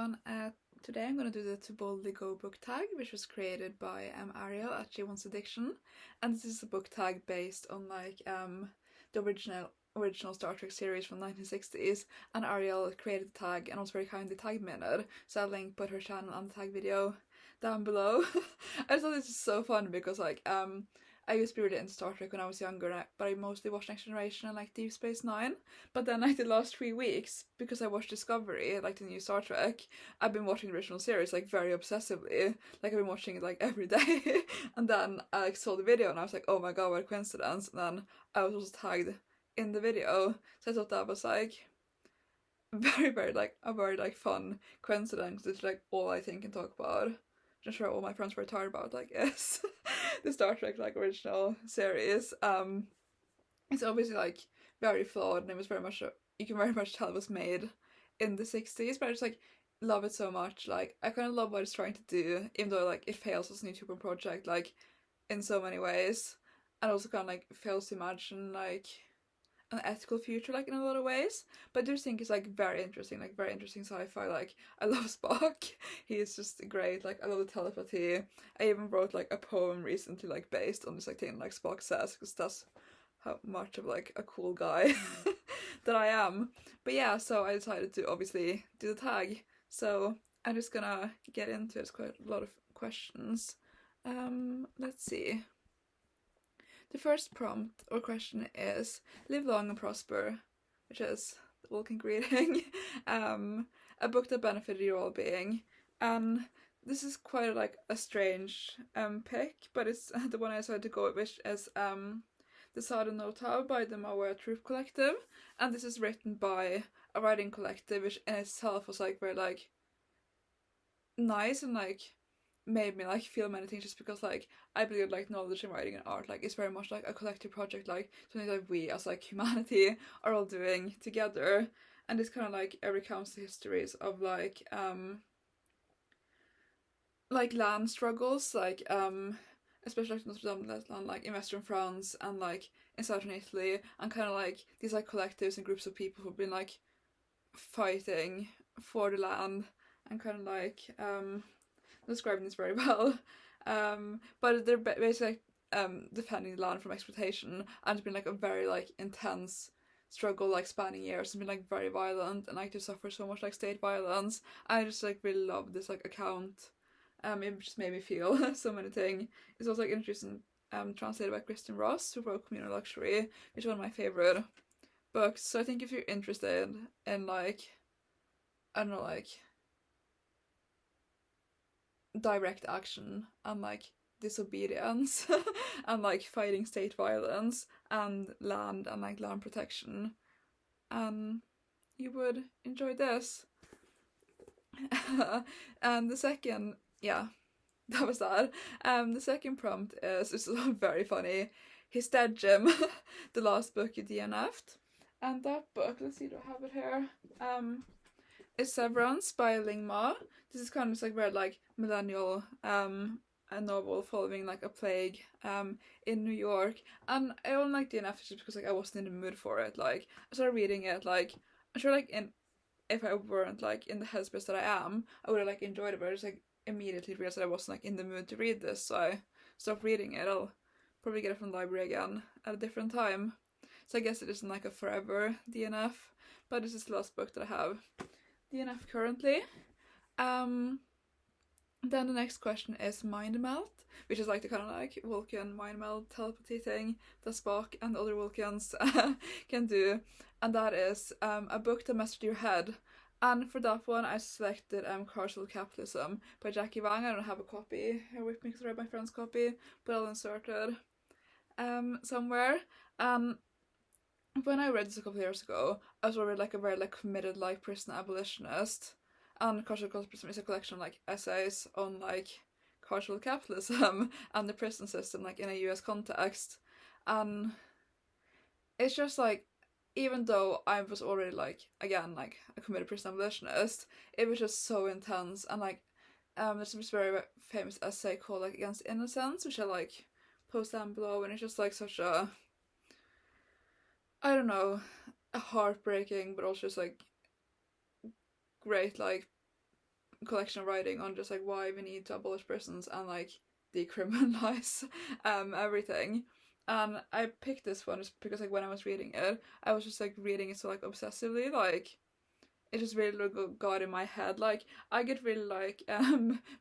everyone. Today I'm going to do the To Boldly Go book tag, which was created by Ariel at She Wants Addiction, and this is a book tag based on the original Star Trek series from the 1960s, and Ariel created the tag and was very kindly tagged me in it, so I'll link both her channel and the tag video down below. I just thought this is so fun because I used to be really into Star Trek when I was younger, but I mostly watched Next Generation and Deep Space Nine. But then the last 3 weeks, because I watched Discovery, the new Star Trek, I've been watching the original series very obsessively. I've been watching it every day. And then I saw the video and I was like, oh my god, what a coincidence. And then I was also tagged in the video. So I thought that was very, very a very fun coincidence. It's all I think and talk about. I'm sure all my friends were tired about is the Star Trek original series. It's obviously very flawed, and it was very much you can very much tell it was made in the 60s, but I just love it so much. I kind of love what it's trying to do, even though it fails as a YouTuber project in so many ways, and also kind of fails to imagine an ethical future in a lot of ways. But I do think it's very interesting sci-fi. I love Spock. He is just great. I love the telepathy. I even wrote a poem recently based on this thing Spock says, because that's how much of a cool guy that I am. But yeah, so I decided to obviously do the tag. So I'm just gonna get into it. It's quite a lot of questions. Let's see. The first prompt or question is "Live long and prosper," which is the Vulcan greeting. A book that benefited your well-being, and this is quite a strange pick, but it's the one I decided to go with, which is The Southern noTAV by the mauvaise troupe collective, and this is written by a writing collective, which in itself was very nice and made me feel many things, just because I believe knowledge and writing and art is very much a collective project, something that we as humanity are all doing together. And it's kind of it recounts the histories of land struggles, especially Notre Dame land in Western France and in Southern Italy, and kind of these collectives and groups of people who've been fighting for the land, and kind of describing this very well, but they're basically defending the land from exploitation, and it's been a very intense struggle spanning years, and been very violent, and to suffer so much state violence. I just really love this account. It just made me feel so many things. It's also interesting, translated by Kristen Ross, who wrote Communal Luxury, which is one of my favorite books. So I think if you're interested in I don't know, direct action and disobedience and fighting state violence and land protection, and you would enjoy this. And the second, yeah, that was that. The second prompt is, this is very funny, He's Dead, Jim, the last book you DNFed. And that book, let's see, do I have it here? Is Severance by Ling. This is kind of very millennial a novel following a plague in New York, and I only like DNF just because I wasn't in the mood for it. I started reading it I'm sure if I weren't in the headspace that I am, I would have enjoyed it, but I just immediately realized that I wasn't in the mood to read this, so I stopped reading it. I'll probably get it from the library again at a different time. So I guess it isn't a forever DNF, but this is the last book that I have DNF currently. Then the next question is Mind Meld, which is the kind of Vulcan mind meld telepathy thing that Spock and other Vulcans can do, and that is a book that messed with your head. And for that one, I selected Cultural Capitalism by Jackie Wang. I don't have a copy here with me because I read my friend's copy, but I'll insert it somewhere. When I read this a couple of years ago, I was already a very committed prison abolitionist, and Cultural Capitalism is a collection of essays on cultural capitalism and the prison system in a US context. And it's just even though I was already again a committed prison abolitionist, it was just so intense. And there's this very famous essay called Against Innocence, which I post down below, and it's just such a, I don't know, a heartbreaking but also just great collection of writing on just like why we need to abolish prisons and like decriminalize everything. And I picked this one just because like when I was reading it, I was just like reading it so like obsessively, like it just really got in my head. Like I get really like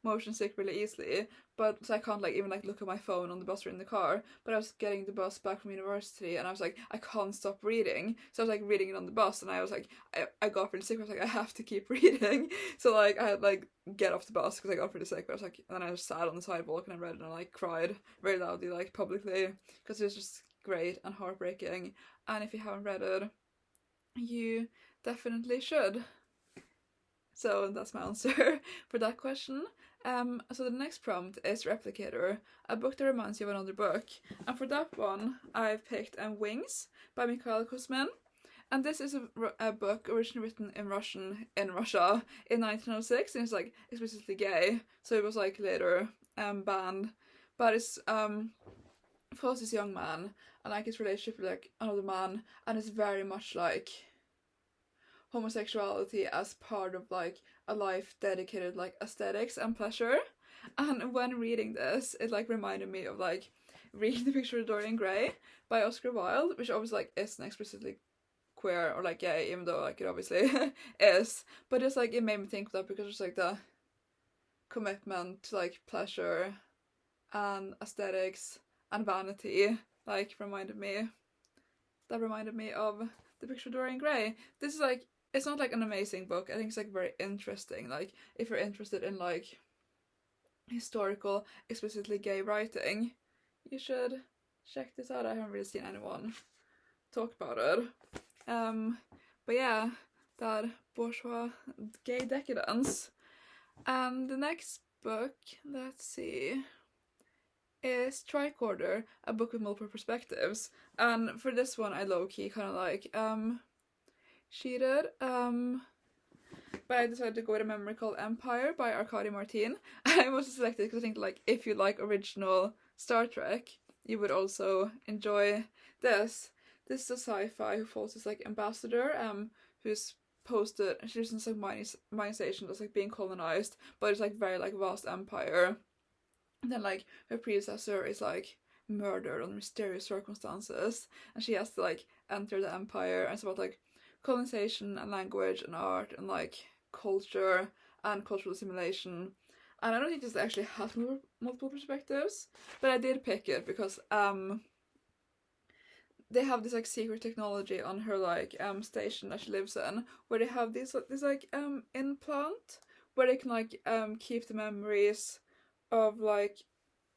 motion sick really easily, but so I can't like even like look at my phone on the bus or in the car. But I was getting the bus back from university and I was like, I can't stop reading. So I was like reading it on the bus and I was like, I got really sick. I was like, I have to keep reading. So like I had like get off the bus because I got really sick. But I was like, and then I just sat on the sidewalk and I read it and I like cried very loudly, like publicly, because it was just great and heartbreaking. And if you haven't read it, you definitely should. So that's my answer for that question. So the next prompt is Replicator, a book that reminds you of another book. And for that one, I've picked Wings by Mikhail Kuzmin. And this is a book originally written in Russian in Russia in 1906, and it's like explicitly gay. So it was like later banned. But it's follows this young man and like his relationship with like another man, and it's very much like homosexuality as part of like a life dedicated like aesthetics and pleasure. And when reading this, it like reminded me of like reading The Picture of Dorian Gray by Oscar Wilde, which obviously like isn't explicitly queer or like gay, even though like it obviously is. But it's like it made me think of that because it's like the commitment to like pleasure and aesthetics and vanity like reminded me of The Picture of Dorian Gray. This is like, it's not like an amazing book. I think it's like very interesting. Like if you're interested in like historical, explicitly gay writing, you should check this out. I haven't really seen anyone talk about it. But yeah, that bourgeois gay decadence. And the next book, let's see, is Tricorder, a book with multiple perspectives. And for this one, I low-key kind of like cheated. But I decided to go with a memory called Empire by Arkady Martine. I was selected because I think like if you like original Star Trek, you would also enjoy this. This is a sci-fi who follows this like ambassador who's posted, she's in some mining station that's like being colonized, but it's like very like vast empire. And then like her predecessor is like murdered under mysterious circumstances, and she has to like enter the empire, and it's about like colonization and language and art and like culture and cultural assimilation. And I don't think this actually has multiple perspectives, but I did pick it because they have this like secret technology on her like station that she lives in, where they have this like implant where they can like keep the memories of like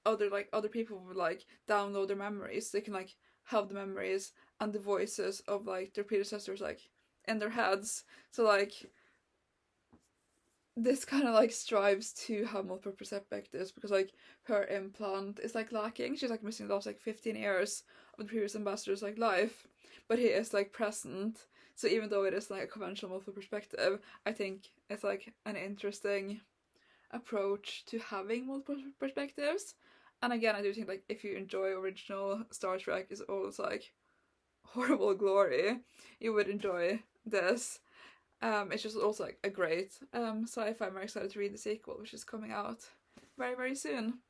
other people would like download their memories. They can like have the memories and the voices of like their predecessors like in their heads. So like this kind of like strives to have multiple perspectives because like her implant is like lacking. She's like missing the last like 15 years of the previous ambassador's like life, but he is like present. So even though it is like a conventional multiple perspective, I think it's like an interesting approach to having multiple perspectives. And again, I do think like if you enjoy original Star Trek is always like horrible glory, you would enjoy this. It's just also like a great sci-fi. I'm very excited to read the sequel, which is coming out very, very soon.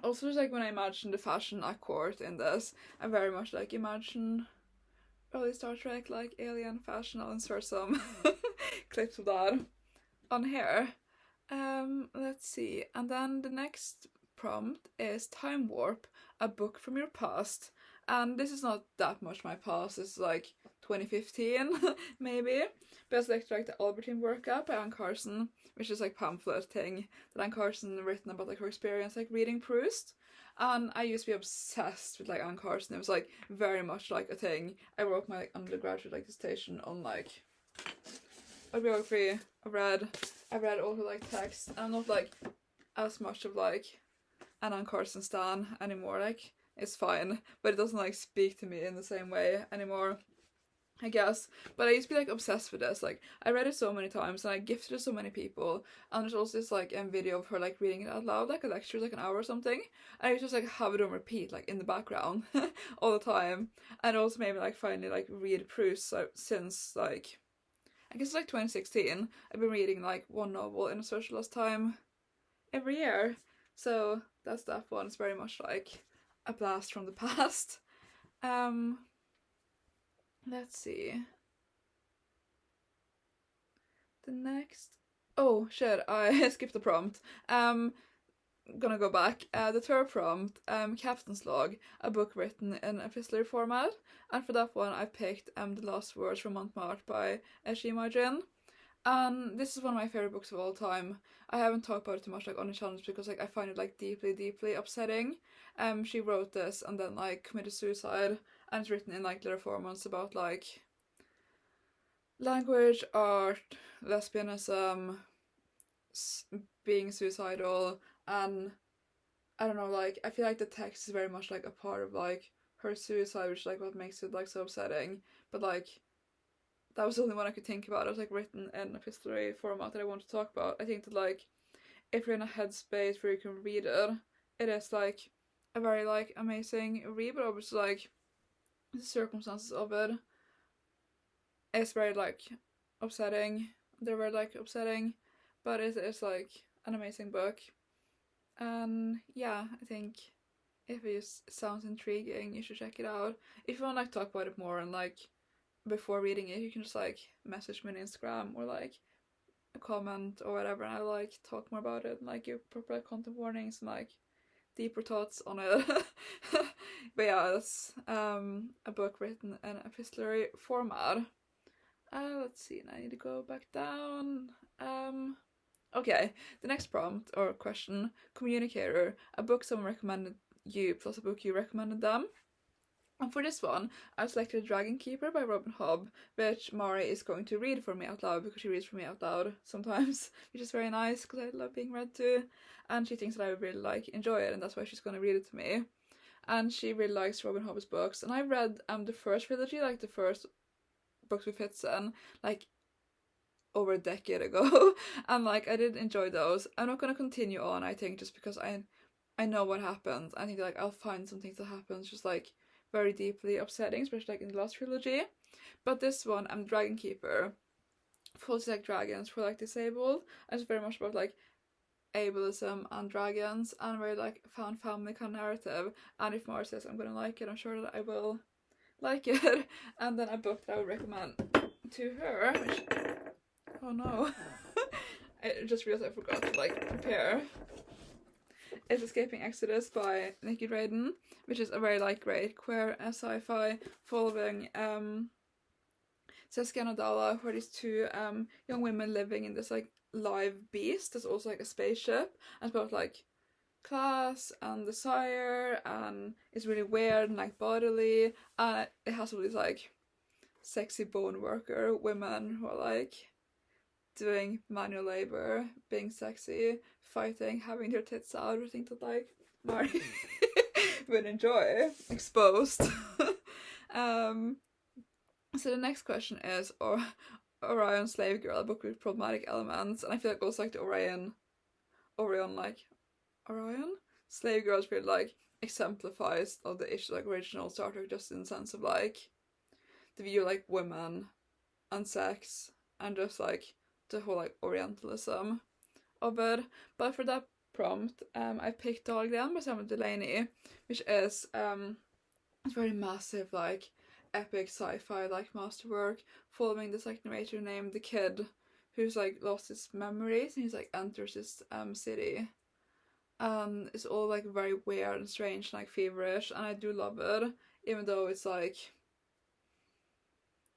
Also, just like when I imagine the fashion at court in this, I very much like imagine early Star Trek, like alien fashion. I'll insert some clips of that on here. Let's see. And then the next prompt is Time Warp, a book from your past. And this is not that much my past. This is like 2015, maybe. But it's like the Albertine workup by Anne Carson, which is like pamphlet thing that Anne Carson written about like her experience like reading Proust. And I used to be obsessed with like Anne Carson. It was like very much like a thing. I wrote my like undergraduate like dissertation on like autobiography. I've read all her like texts. And I'm not like as much of like an Anne Carson stan anymore. Like it's fine, but it doesn't like speak to me in the same way anymore, I guess. But I used to be like obsessed with this. Like I read it so many times and I gifted it to so many people. And there's also this like video of her like reading it out loud, like a lecture, like an hour or something. And I used to just like have it on repeat, like in the background all the time. And it also made me like finally like read Proust since like I guess it's like 2016, I've been reading like one novel in a socialist time every year. So that's that one. It's very much like a blast from the past. Let's see. The next. Oh shit! I skipped the prompt. Gonna go back. The third prompt. Captain's Log, a book written in epistolary format, and for that one I picked The Last Words from Montmartre by Martine. And this is one of my favorite books of all time. I haven't talked about it too much like on the channel because like I find it like deeply upsetting. She wrote this and then like committed suicide, and it's written in like little formats about like language, art, lesbianism, being suicidal, and I don't know, like I feel like the text is very much like a part of like her suicide, which is like what makes it like so upsetting. But like that was the only one I could think about. It was like written in epistolary format that I want to talk about. I think that like if you're in a headspace where you can read it, it is like a very like amazing read, but obviously like the circumstances of it is very like upsetting. They're very like upsetting, but it is like an amazing book. And yeah, I think if it sounds intriguing, you should check it out. If you want to like talk about it more and like before reading it, you can just like message me on Instagram or like a comment or whatever, and I'll like talk more about it and like give proper like, content warnings and like deeper thoughts on it. But yeah, that's a book written in epistolary format. Let's see, and I need to go back down. Okay, the next prompt or question: communicator, a book someone recommended you plus a book you recommended them. And for this one, I selected Dragon Keeper by Robin Hobb, which Mari is going to read for me out loud because she reads for me out loud sometimes, which is very nice because I love being read to, and she thinks that I would really like enjoy it, and that's why she's going to read it to me. And she really likes Robin Hobb's books, and I read the first trilogy, like the first books with Fitzen, like over a decade ago, and like I did enjoy those. I'm not going to continue on, I think, just because I know what happens. I think like I'll find some things that happens just like very deeply upsetting, especially like in the last trilogy. But this one, Dragon Keeper, full like dragons for like disabled, and it's very much about like ableism and dragons, and very like found family kind of narrative. And if Mara says I'm gonna like it, I'm sure that I will like it. And then a book that I would recommend to her, which, oh no, I just realized I forgot to like prepare. It's Escaping Exodus by Nikki Drayden, which is a very like great queer sci-fi following Saskia and Adala, who are these two young women living in this like live beast that's also like a spaceship, and it's about like class and desire, and it's really weird and like bodily, and it has all these like sexy bone worker women who are like doing manual labor, being sexy, fighting, having their tits out, or things that like Mari would enjoy, exposed. So the next question is Orion Slave Girl, a book with problematic elements, and I feel like also like the Orion Slave Girls really like exemplifies all the issues like original Star Trek, just in the sense of like the view like women and sex and just like the whole like Orientalism of it. But for that prompt, I picked Dorian by Samuel Delaney, which is it's very massive like epic sci-fi like masterwork following this like narrator named the kid who's like lost his memories, and he's like enters this city, and it's all like very weird and strange and like feverish, and I do love it, even though it's like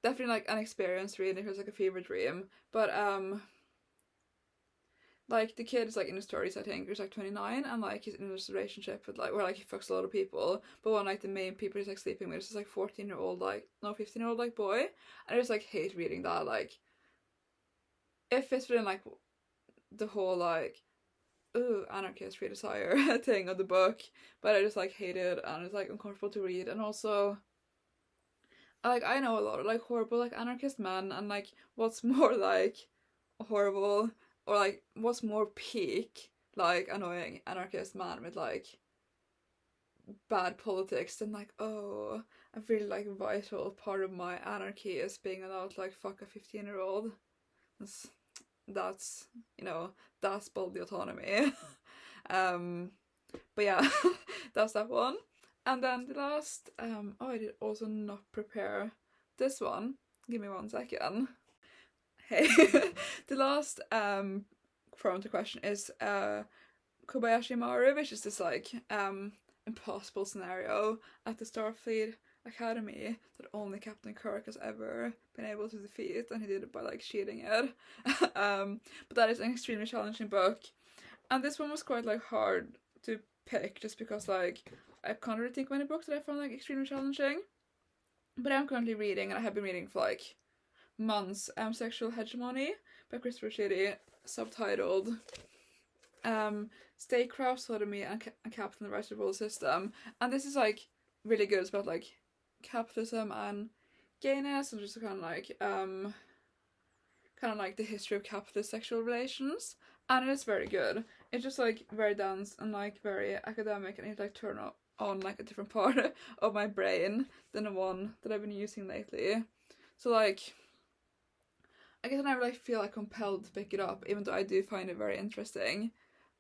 definitely like an experience reading. It feels like a fever dream, but like the kid is like in the stories, I think he's like 29, and like he's in this relationship with like where like he fucks a lot of people, but one like the main people he's like sleeping with is this like 14-year-old like 15-year-old like boy, and I just like hate reading that. Like it fits within like the whole like ooh anarchist free desire thing of the book, but I just like hate it, and it's like uncomfortable to read. And also like I know a lot of like horrible like anarchist men, and like what's more like horrible, or like what's more peak like annoying anarchist man with like bad politics, then like, oh, a really like vital part of my anarchy is being allowed to like fuck a 15-year-old. That's you know, that's body autonomy. But yeah, that's that one. And then the last, oh, I did also not prepare this one. Give me 1 second. Hey, the last prompt question is kobayashi maru, which is this like impossible scenario at the Starfleet Academy that only Captain Kirk has ever been able to defeat, and he did it by like cheating it. But that is an extremely challenging book, and this one was quite like hard to pick just because like I can't really think of any books that I found like extremely challenging. But I'm currently reading, and I have been reading for like months, Sexual Hegemony by Christopher Chitty, subtitled Statecraft, Sodomy, and Capital and the Rise of the World System. And this is like really good. It's about like capitalism and gayness, and just kind of like the history of capitalist sexual relations. And it is very good. It's just like very dense and like very academic, and it like turn on like a different part of my brain than the one that I've been using lately. So like, I guess I never like feel like compelled to pick it up, even though I do find it very interesting.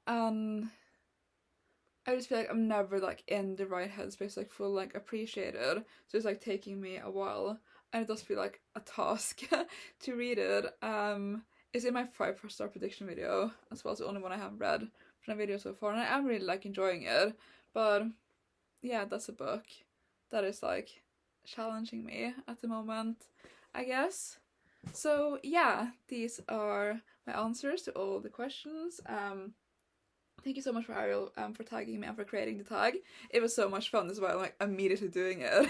I just feel like I'm never like in the right headspace, like full like appreciated. So it's like taking me a while, and it does feel like a task to read it. It's in my 5-star prediction video as well. It's the only one I haven't read from the video so far, and I am really like enjoying it. But yeah, that's a book that is like challenging me at the moment, I guess. So yeah, these are my answers to all the questions. Thank you so much for Ariel for tagging me and for creating the tag. It was so much fun as well. I'm like immediately doing it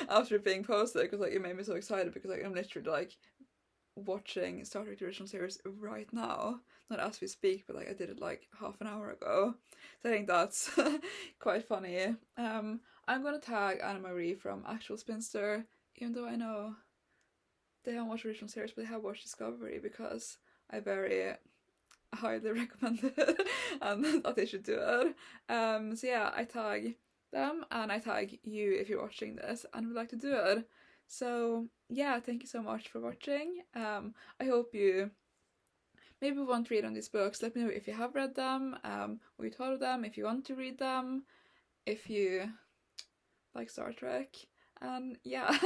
after it being posted, because like it made me so excited, because like I'm literally like watching Star Trek the original series right now, not as we speak, but like I did it like half an hour ago. So I think that's quite funny. I'm gonna tag Anna Marie from Actual Spinster, even though I know they haven't watched the original series, but they have watched Discovery, because I very highly recommend it and that they should do it. So yeah, I tag them, and I tag you if you're watching this and would like to do it. So yeah, thank you so much for watching. I hope you maybe want to read on these books. Let me know if you have read them, what you thought of them, if you want to read them, if you like Star Trek. And yeah,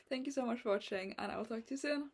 thank you so much for watching, and I will talk to you soon.